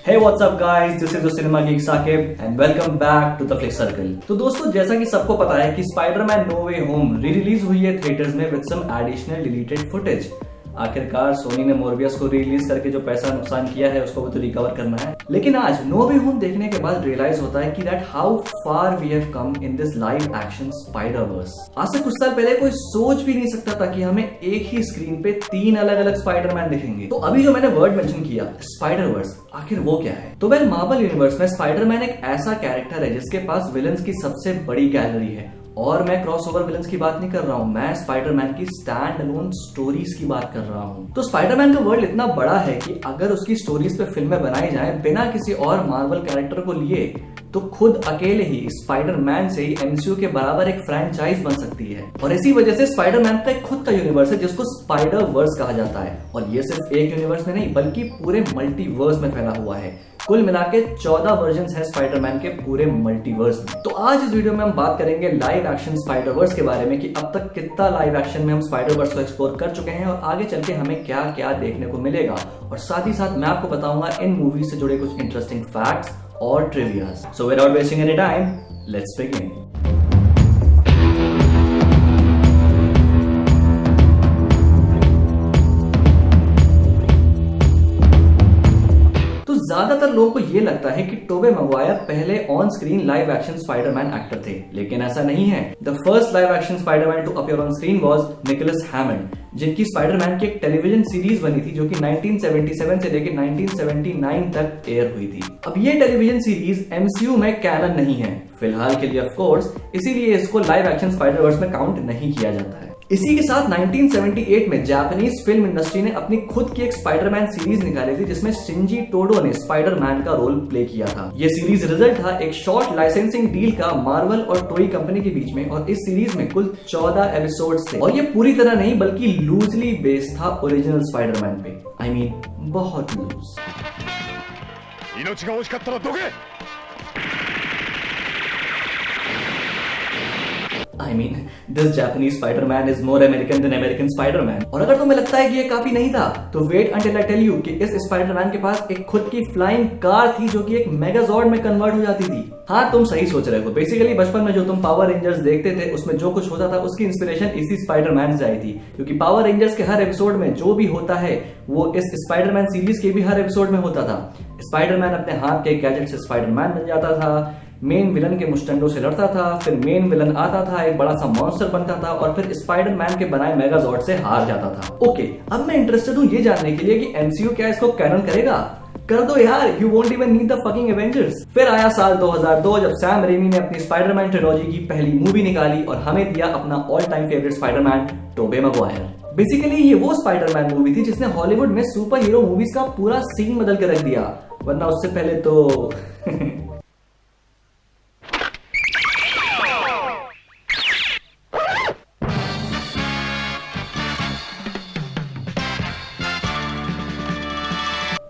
Hey what's up guys, this is the Cinema Geek Saqib and welcome back to the Flick Circle। तो दोस्तों जैसा कि सबको पता है कि Spiderman no way home re release हुई है थिएटर्स में with some additional deleted footage. आखिरकार सोनी ने मोरबियस को रिलीज करके जो पैसा नुकसान किया है उसको भी तो रिकवर करना है। लेकिन आज नो वे होम देखने के बाद रियलाइज होता है कि that how far we have come in this live action Spiderverse. आज से कुछ साल पहले कोई सोच भी नहीं सकता था कि हमें एक ही स्क्रीन पे 3 अलग अलग स्पाइडरमैन दिखेंगे। तो अभी जो मैंने वर्ड मेंशन किया स्पाइडरवर्स, आखिर वो क्या है? तो वेल मार्वल यूनिवर्स में स्पाइडरमैन एक ऐसा कैरेक्टर है जिसके पास विलन्स की सबसे बड़ी गैलरी है। और मैं क्रॉसओवर विलन्स की बात नहीं कर रहा हूं, मैं स्पाइडरमैन की स्टैंड अलोन स्टोरीज की बात कर रहा हूं। तो स्पाइडरमैन का वर्ल्ड इतना बड़ा है कि अगर उसकी स्टोरीज पे फिल्में बनाई जाएं बिना किसी और मार्वल कैरेक्टर को लिए तो खुद अकेले ही स्पाइडरमैन से ही एमसीयू के बराबर एक फ्रैंचाइज बन सकती है। और इसी वजह से स्पाइडरमैन का एक खुद का यूनिवर्स है जिसको स्पाइडर वर्स कहा जाता है। और ये सिर्फ एक यूनिवर्स में नहीं बल्कि पूरे मल्टीवर्स में फैला हुआ है। कुल मिला के 14 वर्जन है स्पाइडरमैन के पूरे मल्टीवर्स में। तो आज इस वीडियो में हम बात करेंगे लाइव एक्शन स्पाइडरवर्स के बारे में कि अब तक कितना लाइव एक्शन में हम स्पाइडरवर्स को एक्सप्लोर कर चुके हैं और आगे चल के हमें क्या क्या देखने को मिलेगा। और साथ ही साथ मैं आपको बताऊंगा इन मूवी से जुड़े कुछ इंटरेस्टिंग फैक्ट्स और trivias. So without wasting any time, let's begin. ज्यादातर लोगों को यह लगता है कि टोबे मैगवायर पहले on screen live action Spiderman actor थे, लेकिन ऐसा नहीं है। The first live action Spiderman to appear on screen was Nicholas Hammond, जिनकी स्पाइडरमैन की एक टेलीविजन सीरीज बनी थी जो कि 1977 से लेकर 1979 तक एयर हुई थी। अब ये टेलीविजन सीरीज एमसीयू में कैनन नहीं है फिलहाल के लिए ऑफ कोर्स, इसीलिए इसको लाइव एक्शन स्पाइडरवर्स में काउंट नहीं किया जाता है। इसी के साथ 1978 में जापानीज फिल्म इंडस्ट्री ने अपनी खुद की एक स्पाइडरमैन सीरीज निकाली थी जिसमें शिंजी टोडो ने स्पाइडरमैन का रोल प्ले किया था। यह सीरीज रिजल्ट था एक शॉर्ट लाइसेंसिंग डील का मार्वल और टोई कंपनी के बीच में। और इस सीरीज में कुल 14 एपिसोड्स थे और ये पूरी तरह नहीं बल्कि लूजली बेस्ड था ओरिजिनल स्पाइडरमैन पे। आई मीन बहुत loose. I mean, this Japanese Spider-Man is more American than American Spider-Man। और अगर तुम्हें लगता है कि ये काफी नहीं था तो wait until I tell you कि इस स्पाइडरमैन के पास एक खुद की फ्लाइंग कार थी जो कि एक मेगाजॉर्ड में कन्वर्ट हो जाती थी। हाँ, तुम सही सोच रहे हो। बेसिकली बचपन में जो तुम पावर रेंजर्स देखते थे उसमें जो कुछ होता था उसकी इंस्पिरेशन इसी स्पाइडरमैन से आई थी, क्योंकि पावर रेंजर्स के हर एपिसोड में जो भी होता है वो इस स्पाइडरमैन सीरीज के भी हर एपिसोड में होता था। स्पाइडरमैन अपने हाथ के गैजेट से स्पाइडरमैन बन जाता था, मेन विलन के मुस्टंडों से लड़ता था, फिर मेन विलन आता था, एक बड़ा सा मॉन्स्टर बनता था और फिर स्पाइडरमैन के बनाए मेगाजॉर्ड से हार जाता था। ओके, अब मैं इंटरेस्टेड हूँ ये जानने के लिए कि एमसीयू क्या इसको कैनन करेगा? कर दो यार, you won't even need the fucking Avengers. फिर आया साल 2002 जब सैम रेमी ने अपनी स्पाइडरमैन ट्रिलॉजी की पहली मूवी निकाली और हमें दिया अपना all time favourite Spiderman Tobey Maguire. Basically ये वो स्पाइडरमैन मूवी थी जिसने हॉलीवुड में सुपर हीरो मूवीज का पूरा सीन बदल के रख दिया, वरना उससे पहले तो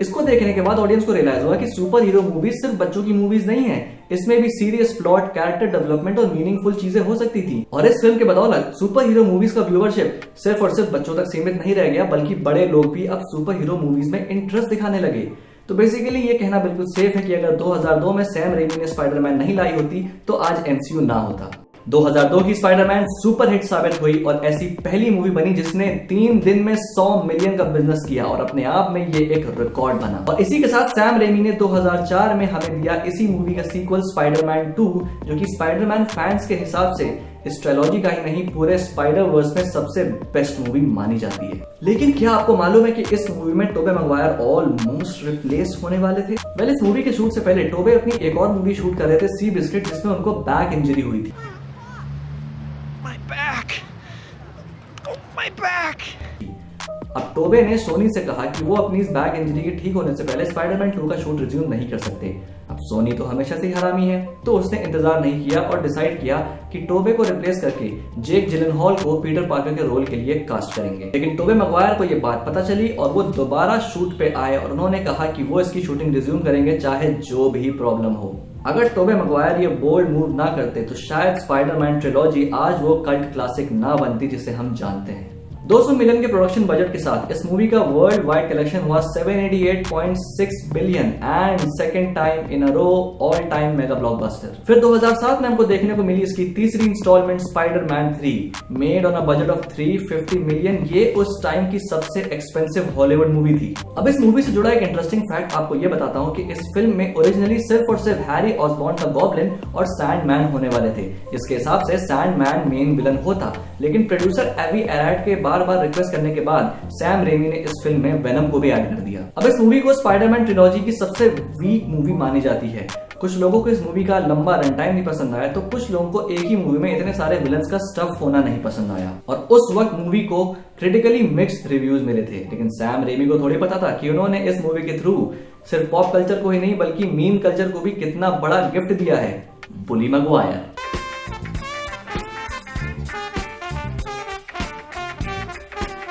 इसको देखने के बाद ऑडियंस को रियलाइज हुआ कि सुपर हीरो मूवीज सिर्फ बच्चों की मूवीज नहीं है, इसमें भी सीरियस प्लॉट, कैरेक्टर डेवलपमेंट और मीनिंगफुल चीजें हो सकती थी। और इस फिल्म के बदौलत सुपर हीरो मूवीज का व्यूअरशिप सिर्फ और सिर्फ बच्चों तक सीमित नहीं रह गया बल्कि बड़े लोग भी अब सुपर हीरो मूवीज में इंटरेस्ट दिखाने लगे। तो बेसिकली ये कहना बिल्कुल सेफ है कि अगर 2002 में सैम रेमी ने स्पाइडरमैन नहीं लाई होती तो आज एमसीयू ना होता। 2002 की स्पाइडरमैन सुपर हिट साबित हुई और ऐसी पहली मूवी बनी जिसने 3 दिन में 100 मिलियन का बिजनेस किया और अपने आप में ये एक रिकॉर्ड बना। और इसी के साथ सैम रेमी ने 2004 में हमें दिया इसी मूवी का सीक्वल स्पाइडरमैन 2, जो कि स्पाइडरमैन फैंस के हिसाब से इस ट्रिलॉजी का ही नहीं पूरे स्पाइडरवर्स में सबसे बेस्ट मूवी मानी जाती है। लेकिन क्या आपको मालूम है कि इस मूवी में टोबे मैगवायर ऑलमोस्ट रिप्लेस होने वाले थे? वेल, इस मूवी के शूट से पहले टोबे अपनी एक और मूवी शूट कर रहे थे, सी बिस्किट, जिसमें उनको बैक इंजरी हुई थी। अब टोबे ने सोनी से कहा कि वो अपनी इस बैक इंजरी के ठीक होने से पहले स्पाइडरमैन 2 का शूट रिज्यूम नहीं कर सकते। अब सोनी तो हमेशा से ही हरामी है, तो उसने इंतजार नहीं किया और डिसाइड किया कि टोबे को रिप्लेस करके जेक जिलेनहॉल को पीटर पार्कर के रोल के लिए कास्ट करेंगे। लेकिन टोबे मैगवायर को ये बात पता चली और वो दोबारा शूट पे आए और उन्होंने कहा कि वो इसकी शूटिंग रिज्यूम करेंगे चाहे जो भी प्रॉब्लम हो। अगर टोबे मैगवायर ये बोल्ड मूव ना करते तो शायद स्पाइडरमैन ट्रिलॉजी आज वो कल्ट क्लासिक ना बनती जिसे हम जानते हैं। 200 मिलियन के प्रोडक्शन बजट के साथ इस मूवी का वर्ल्ड वाइड कलेक्शन हुआ 788.6 billion and second time in a row all time mega blockbuster. फिर 2007 में हमको देखने को मिली इसकी तीसरी instalment Spiderman 3 made on a budget of 350 million. ये उस टाइम की सबसे एक्सपेंसिव हॉलीवुड मूवी थी। अब इस मूवी से जुड़ा एक इंटरेस्टिंग फैक्ट आपको ये बताता हूँ कि इस फिल्म में ओरिजिनली सिर्फ और सिर्फ हैरी ऑसबॉर्न द गॉब्लिन और सैंडमैन होने वाले थे, जिसके हिसाब से सैंडमैन मेन विलन होता। लेकिन प्रोड्यूसर एवी एराट के बार बार रिक्वेस्ट करने के बाद सैम रेमी ने इस फिल्म में वेनम को भी ऐड कर दिया। अब इस मूवी को स्पाइडरमैन ट्रिलॉजी की सबसे वीक मूवी मानी जाती है। कुछ लोगों को इस मूवी का लंबा रन टाइम नहीं पसंद आया, तो कुछ लोगों को एक ही मूवी में इतने सारे विलन्स का स्टफ होना नहीं पसंद आया और उस वक्त मूवी को क्रिटिकली मिक्स्ड रिव्यूज मिले थे। लेकिन सैम रेमी को थोड़ी पता था कि उन्होंने इस मूवी के थ्रू सिर्फ पॉप कल्चर को ही नहीं बल्कि मीम कल्चर को भी कितना बड़ा गिफ्ट दिया है। बुली मैगवायर।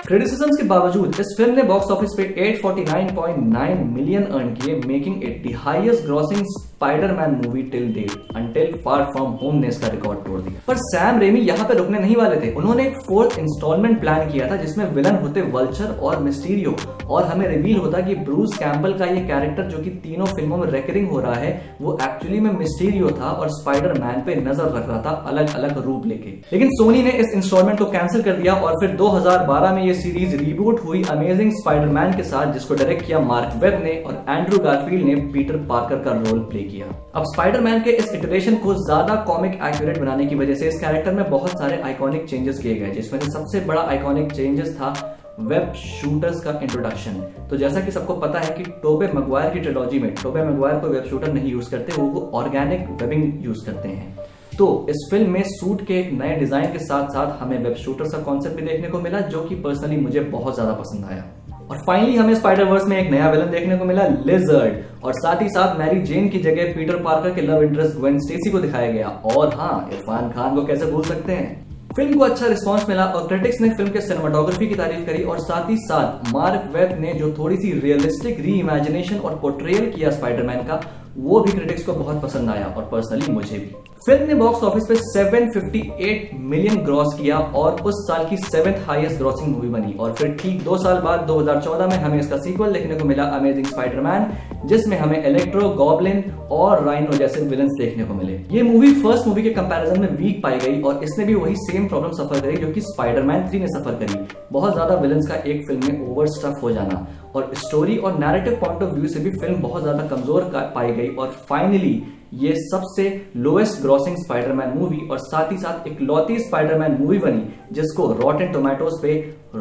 क्रिटिसिज्म्स के बावजूद इस फिल्म ने बॉक्स ऑफिस पे 849.9 मिलियन अर्न किए, making it the highest grossing Spiderman movie till date until far from home ने इसका रिकॉर्ड तोड़ दिया। पर सैम रेमी यहाँ पे रुकने नहीं वाले थे। उन्होंने एक फोर्थ इंस्टॉलमेंट प्लान किया था जिसमें विलन होते वल्चर और मिस्टीरियो, और हमें रिवील होता कि ब्रूस कैम्पबेल का ये कैरेक्टर जो कि तीनों फिल्मों में रेकरिंग हो रहा है वो एक्चुअली में मिस्टीरियो था और स्पाइडरमैन पे नजर रख रहा था अलग अलग रूप लेके। लेकिन सोनी ने इस इंस्टॉलमेंट को कैंसिल कर दिया और फिर 2012 में ये सीरीज रिबूट हुई अमेजिंग स्पाइडरमैन के साथ, जिसको डायरेक्ट किया मार्क वेब ने और एंड्रू गारफील्ड ने पीटर पार्कर का रोल प्ले किया। अब स्पाइडरमैन के इस इटरेशन को ज्यादा कॉमिक एक्यूरेट बनाने की वजह से इस कैरेक्टर में बहुत सारे आइकॉनिक चेंजेस किए गए, जिसमें से सबसे बड़ा आइकॉनिक चेंजेस था वेब शूटर्स का इंट्रोडक्शन। तो जैसा कि सबको पता है कि टोबे मैगवायर की ट्रिलॉजी में टोबे मैगवायर को वेब शूटर नहीं यूज करते, वो ऑर्गेनिक वेबिंग यूज करते हैं। तो इस फिल्म में सूट के एक नए डिजाइन के साथ साथ हमें वेब शूटर्स का कॉन्सेप्ट भी देखने को मिला, जो कि पर्सनली मुझे बहुत ज्यादा पसंद आया। और फाइनली हमें स्पाइडर वर्स में एक नया विलन देखने को मिला, लिजर्ड, और साथ ही साथ मैरी जेन की जगह पीटर पार्कर के लव इंटरेस्ट ग्वेन स्टेसी को दिखाया गया। और हाँ, इरफान खान को कैसे भूल सकते हैं। फिल्म को अच्छा रिस्पांस मिला और क्रिटिक्स ने फिल्म के सिनेमाटोग्राफी की तारीफ करी, और साथ ही साथ मार्क वेब ने जो थोड़ी सी रियलिस्टिक री इमेजिनेशन और पोर्ट्रेयल किया स्पाइडरमैन का, वो भी क्रिटिक्स को बहुत पसंद आया और पर्सनली मुझे भी। फिल्म ने बॉक्स ऑफिस पे 758 मिलियन ग्रॉस किया और उस साल की 7th हाईएस्ट ग्रॉसिंग मूवी बनी। और फिर ठीक 2 साल बाद 2014 में हमें इसका सीक्वल देखने को मिला, अमेजिंग स्पाइडरमैन, जिसमें हमें इलेक्ट्रो, गॉब्लिन और राइनो जैसे विलन्स देखने को मिले। ये मूवी फर्स्ट मूवी के कंपैरिजन में वीक पाई गई और इसने भी वही सेम प्रॉब्लम सफर करी जो कि स्पाइडरमैन 3 ने सफर करी। बहुत ज्यादा विलन्स का एक फिल्म में ओवर स्टफ हो जाना और स्टोरी और नैरेटिव पॉइंट ऑफ व्यू से भी फिल्म बहुत ज्यादा कमजोर पाई गई। और फाइनली ये सबसे लोएस्ट ग्रॉसिंग स्पाइडरमैन मूवी और साथ ही साथ इकलौती स्पाइडरमैन मूवी बनी जिसको रॉटेन टोमेटोज पे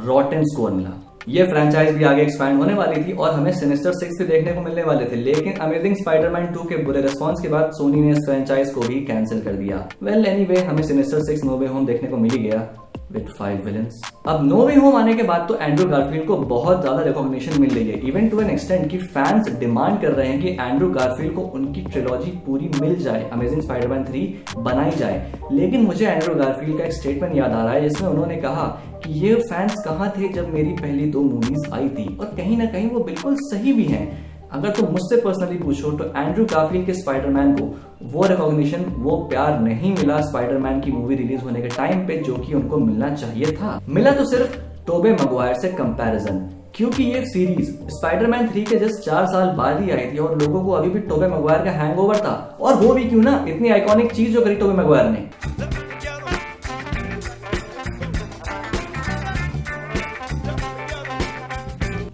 रॉटेन स्कोर मिला। ये फ्रेंचाइज भी आगे एक्सपैंड होने वाली थी और हमें सिनिस्टर 6 भी देखने को मिलने वाले थे, लेकिन अमेजिंग स्पाइडरमैन 2 के बुरे रिस्पांस के बाद सोनी ने इस फ्रेंचाइज को भी कैंसिल कर दिया। वेल एनीवे, हमें सिनिस्टर 6 नो वे होम देखने को मिल गया विद 5 विलन्स। अब नो वे होम आने के बाद तो एंड्रू गारफील्ड को बहुत ज्यादा रिकॉग्निशन मिल रही है, इवन टू एन एक्सटेंट कि फैंस डिमांड कर रहे हैं कि एंड्रू गारफील्ड को उनकी ट्रिलॉजी पूरी मिल जाए, अमेजिंग स्पाइडरमैन 3 बनाई जाए। लेकिन मुझे एंड्रू गारफील्ड का एक स्टेटमेंट याद आ रहा है जिसमें उन्होंने कहा कि ये फैंस कहाँ थे जब मेरी पहली 2 मूवीज आई थी, और कहीं ना कहीं वो बिल्कुल सही भी हैं। अगर तुम मुझसे पर्सनली पूछो तो एंड्रू गारफील्ड के स्पाइडरमैन को वो रिकॉग्निशन, वो प्यार नहीं मिला स्पाइडरमैन की मूवी रिलीज होने के टाइम पे, जो कि उनको मिलना चाहिए था। मिला तो सिर्फ टोबे मैगवायर से कंपैरिजन, क्योंकि ये सीरीज स्पाइडरमैन 3 के जस्ट 4 साल बाद ही आई थी और लोगों को अभी भी टोबे मैगवायर का हैंगओवर था। और वो भी क्यों ना, इतनी आइकॉनिक चीज जो करी टोबे मैगवायर ने।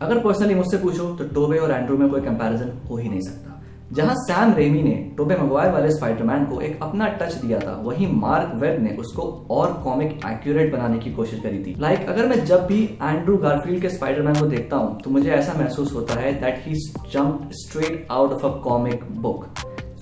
अगर पर्सनली मुझसे पूछो तो टोबे और एंड्रू में कोई कंपैरिजन हो ही नहीं सकता। जहां सैम रेमी ने टोबे मैगवायर वाले स्पाइडरमैन को एक अपना टच दिया था, वहीं मार्क वेब ने उसको और कॉमिक एक्यूरेट बनाने की कोशिश करी थी। अगर मैं जब भी एंड्रू गारफील्ड के स्पाइडरमैन को देखता हूं तो मुझे ऐसा महसूस होता है that he jumped straight out of a comic book.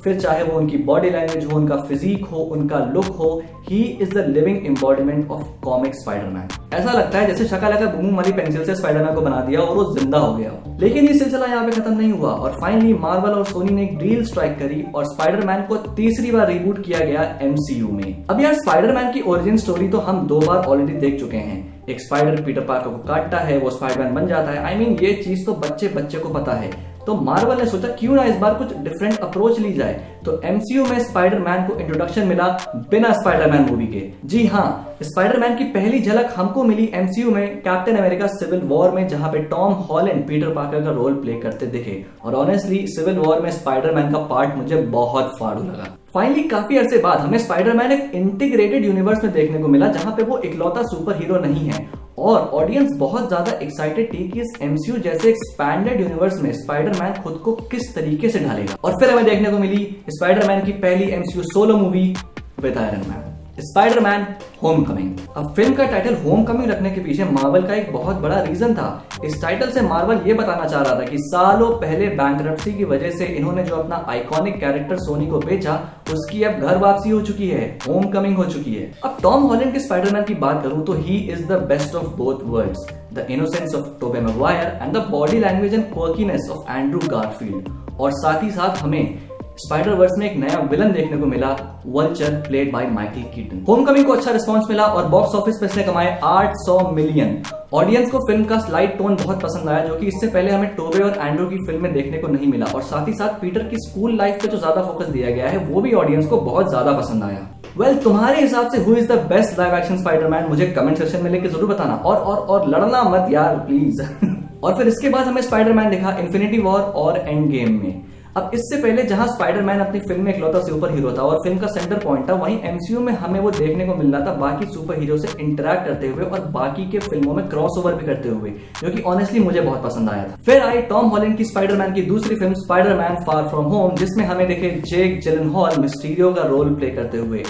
फिर चाहे वो उनकी बॉडी लैंग्वेज हो, उनका फिजिक हो, उनका लुक हो, ही is the living embodiment of comic Spiderman. ऐसा लगता है जैसे शक्ल बूमू वाली पेंसिल से स्पाइडरमैन को बना दिया और वो जिंदा हो गया। लेकिन ये सिलसिला यहाँ पे खत्म नहीं हुआ और फाइनली मार्वल और सोनी ने एक डील स्ट्राइक करी और स्पाइडरमैन को तीसरी बार रिबूट किया गया MCU में। अब यार, स्पाइडरमैन की ओरिजिन स्टोरी तो हम 2 बार ऑलरेडी देख चुके हैं। एक स्पाइडर पीटर पार्कर को काटता है, वो स्पाइडरमैन बन जाता है। I mean, ये चीज तो बच्चे को पता है। तो तो मार्वल ने सोचा क्यों ना इस बार कुछ डिफरेंट अप्रोच ली जाए। तो एमसीयू में स्पाइडरमैन को इंट्रोडक्शन मिला बिना स्पाइडरमैन मूवी के। जी हाँ, स्पाइडरमैन की पहली झलक हमको मिली एमसीयू में कैप्टन अमेरिका सिविल वॉर में, जहां पे टॉम हॉलैंड पीटर पार्कर का रोल प्ले करते दिखे। और ऑनेस्टली सिविल वॉर में स्पाइडरमैन का पार्ट मुझे बहुत फाड़ू लगा। फाइनली काफी अरसे बाद हमें स्पाइडरमैन एक इंटीग्रेटेड यूनिवर्स में देखने को मिला, जहां पे वो इकलौता सुपर हीरो नहीं है। और ऑडियंस बहुत ज्यादा एक्साइटेड थी कि इस एमसीयू जैसे एक्सपैंडेड यूनिवर्स में स्पाइडरमैन खुद को किस तरीके से ढालेगा। और फिर हमें देखने को मिली स्पाइडरमैन की पहली MCU solo movie with iron man, Spiderman Homecoming. अब फिल्म का टाइटल होमकमिंग रखने के पीछे मार्वल का एक बहुत बड़ा रीजन था। इस टाइटल से मार्वल ये बताना चाह रहा था कि सालों पहले बैंकरप्सी की वजह से इन्होंने जो अपना आइकॉनिक कैरेक्टर सोनी को बेचा, उसकी अब घर वापसी हो चुकी है, होमकमिंग हो चुकी है। अब टॉम हॉलैंड के स्पाइडरमैन की बात करूं तो he is the best of both worlds, the innocence of Tobey Maguire and the body language and quirkiness of Andrew Garfield. और साथ ही साथ हमें स्पाइडर वर्स में एक नया विलन देखने को मिला, vulture played by Michael Keaton. Homecoming को अच्छा रिस्पांस मिला और बॉक्स ऑफिस पे इसने कमाए 800 मिलियन। ऑडियंस को फिल्म का स्लाइड टोन बहुत पसंद आया, जो कि इससे पहले हमें टोबे और एंड्रू की फिल्म में देखने को नहीं मिला। और साथ ही साथ पीटर की स्कूल लाइफ पे जो ज्यादा फोकस दिया गया है वो भी ऑडियंस को बहुत ज्यादा पसंद आया। वेल, तुम्हारे हिसाब से who is the best live action Spiderman, मुझे कमेंट सेक्शन में लेके जरूर बताना। और लड़ना मत यार प्लीज। और फिर इसके बाद हमें स्पाइडरमैन दिखा इन्फिनिटी वॉर और एंड गेम में। अब इससे पहले जहां स्पाइडरमैन अपनी फिल्म में इकलौता सुपर हीरो था और फिल्म का सेंटर पॉइंट था, वहीं एमसीयू में हमें वो देखने को मिल रहा था बाकी सुपर हीरो से इंटरैक्ट करते हुए और बाकी के फिल्मों में क्रॉसओवर भी करते हुए, जो कि ऑनेस्टली मुझे बहुत पसंद आया था। फिर आई टॉम हॉलैंड की स्पाइडरमैन की दूसरी film Spiderman far from home, जिसमें हमें देखे जेक जिलेनहॉल मिस्टीरियो का रोल प्ले करते हुए।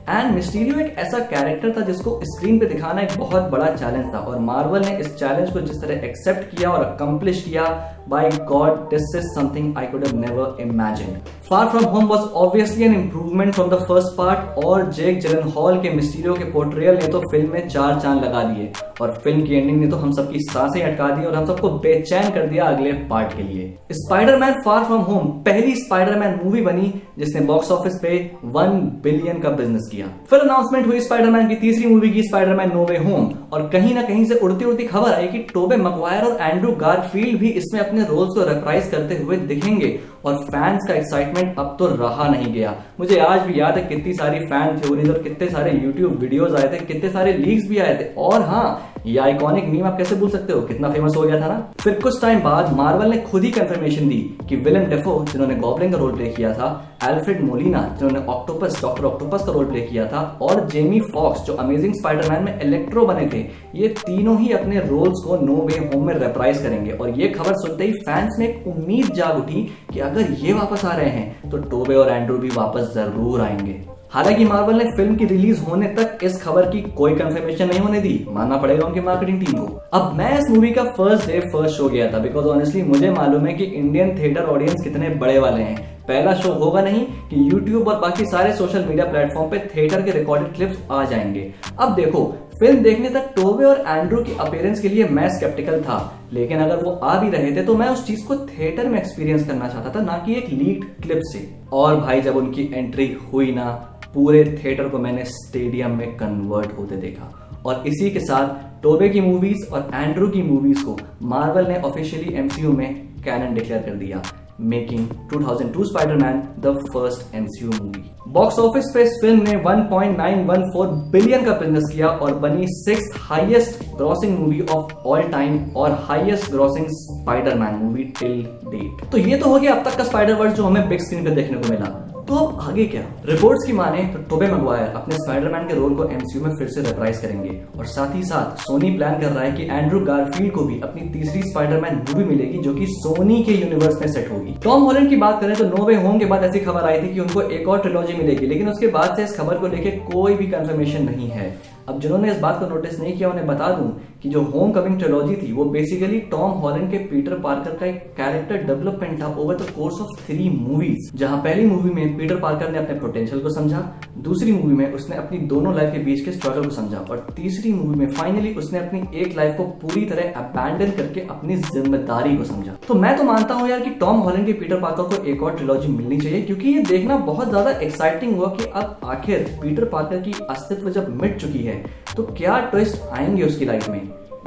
एंड मिस्टीरियो एक ऐसा कैरेक्टर था जिसको स्क्रीन पे दिखाना एक बहुत बड़ा चैलेंज था, और मार्वल ने इस चैलेंज को जिस तरह एक्सेप्ट किया और अकम्प्लिश किया, by God this is something I could have never imagined. Far from home was obviously an improvement from the first part, और जेक जिलेनहॉल के मिस्टीरियो के पोर्ट्रेयल ने तो फिल्म में 4 चांद लगा दिए, और फिल्म की एंडिंग ने तो हम सबकी सांसें अटका दी और हम सबको बेचैन कर दिया अगले पार्ट के लिए। स्पाइडरमैन फार फ्रॉम होम पहली स्पाइडरमैन मूवी बनी जिसने बॉक्स ऑफिस पे 1 बिलियन का बिजनेस किया। फिर अनाउंसमेंट हुई स्पाइडरमैन की तीसरी मूवी की, स्पाइडरमैन नो वे होम, और कहीं ना कहीं से उड़ती उड़ती खबर आई कि टोबे मैगवायर और एंड्रू गारफील्ड भी इसमें अपने रोल्स को रिप्राइज करते हुए दिखेंगे। और फैंस का एक्साइटमेंट अब तो रहा नहीं गया। मुझे आज भी याद है कितनी सारी फैन थ्योरीज और कितने सारे यूट्यूब वीडियोस आए थे, कितने सारे लीक्स भी आए थे। और हाँ, ये आइकॉनिक मीम आप कैसे भूल सकते हो, कितना फेमस हो गया था ना। फिर कुछ टाइम बाद मार्वल ने खुद ही कंफर्मेशन दी कि विलेम डेफो जिन्होंने गॉब्लिन का रोल प्ले किया था, एल्फ्रेड मोलिना जिन्होंने डॉक्टर ऑक्टोपस का रोल प्ले किया था, और जेमी फॉक्स जो अमेजिंग स्पाइडरमैन में इलेक्ट्रो बने थे, ये तीनों ही अपने रोल्स को नो वे होम में रिप्राइज करेंगे। और ये खबर सुनते ही फैंस में एक उम्मीद जाग उठी कि अगर ये वापस आ रहे हैं तो टोबे और एंड्रू भी वापस जरूर आएंगे। हालांकि मार्वल ने फिल्म की रिलीज होने तक इस खबर की कोई कंफर्मेशन नहीं होने दी, मानना पड़ेगा उनकी मार्केटिंग टीम को। अब मैं इस मूवी का फर्स्ट डे फर्स्ट शो गया था, बिकॉज ऑनेस्टली मुझे मालूम है कि इंडियन थिएटर ऑडियंस कितने बड़े वाले हैं। पहला शो होगा नहीं कि यूट्यूब और बाकी सारे सोशल मीडिया प्लेटफॉर्म पे थिएटर के रिकॉर्डेड क्लिप्स आ जाएंगे। अब देखो, फिल्म देखने तक टोबे और एंड्रू की अपीयरेंस के लिए मैं स्केप्टिकल था, लेकिन अगर वो आ भी रहे थे तो मैं उस चीज को थिएटर में एक्सपीरियंस करना चाहता था, ना कि एक लीक्ड क्लिप से। और भाई जब उनकी एंट्री हुई ना, पूरे थिएटर को मैंने स्टेडियम में कन्वर्ट होते देखा। और इसी के साथ टोबे की मूवीज और एंड्रू की मूवीज को मार्वल ने ऑफिशियली एमसीयू में कैनन डिक्लेयर कर दिया, making 2002 Spiderman the first MCU movie. Box office पे इस फिल्म ने 1.914 बिलियन का बिजनेस किया और बनी 6th highest grossing movie of all time और highest grossing Spiderman movie till date. तो ये तो हो गया अब तक का स्पाइडरवर्स जो हमें बिग स्क्रीन पे देखने को मिला। तो अब आगे क्या? रिपोर्ट्स की माने तो टोबे मैगवायर अपने स्पाइडरमैन के रोल को एमसीयू में फिर से रिप्राइज करेंगे, और साथ ही साथ सोनी प्लान कर रहा है कि एंड्रू गारफील्ड को भी अपनी तीसरी स्पाइडरमैन मूवी मिलेगी जो कि सोनी के यूनिवर्स में सेट होगी। टॉम हॉलैंड की बात करें तो नो वे होम के बाद ऐसी खबर आई थी कि उनको एक और ट्रिलॉजी मिलेगी, लेकिन उसके बाद से इस खबर को लेकर कोई भी कंफर्मेशन नहीं है। अब जिन्होंने इस बात को नोटिस नहीं किया उन्हें बता दूं कि जो होम कमिंग ट्रिलॉजी थी वो बेसिकली टॉम हॉलैंड के पीटर पार्कर का एक कैरेक्टर डेवलपमेंट था over the course of 3 movies. जहां पहली मूवी में पीटर पार्कर ने अपने पोटेंशियल को समझा, दूसरी मूवी में उसने अपनी दोनों लाइफ के बीच के स्ट्रगल को समझा, और तीसरी मूवी में फाइनली उसने अपनी एक लाइफ को पूरी तरह अबैंडन करके अपनी जिम्मेदारी को समझा। तो मैं तो मानता हूं यार कि टॉम हॉलैंड के पीटर पार्कर को एक और ट्रिलॉजी मिलनी चाहिए, क्योंकि ये देखना बहुत ज्यादा एक्साइटिंग हुआ कि अब आखिर पीटर पार्कर की अस्तित्व जब मिट चुकी है तो क्या ट्विस्ट आएंगे उसकी लाइफ में।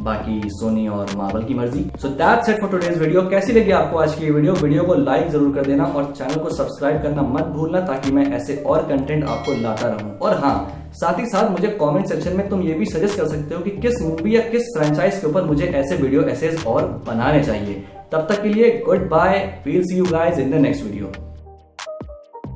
बाकी सोनी और मार्वल की मर्जी। So that's it for today's video. कैसी लगी आपको आज की ये वीडियो को लाइक जरूर कर देना और चैनल को सब्सक्राइब करना मत भूलना, ताकि मैं ऐसे और कंटेंट आपको लाता रहूं। और हाँ, साथ ही साथ मुझे कमेंट सेक्शन में तुम ये भी सजेस्ट कर सकते हो कि किस मूवी या किस फ्रेंचाइज के ऊपर मुझे ऐसे वीडियो एसेज और बनाने चाहिए। तब तक के लिए goodbye, we'll see you guys in the next video.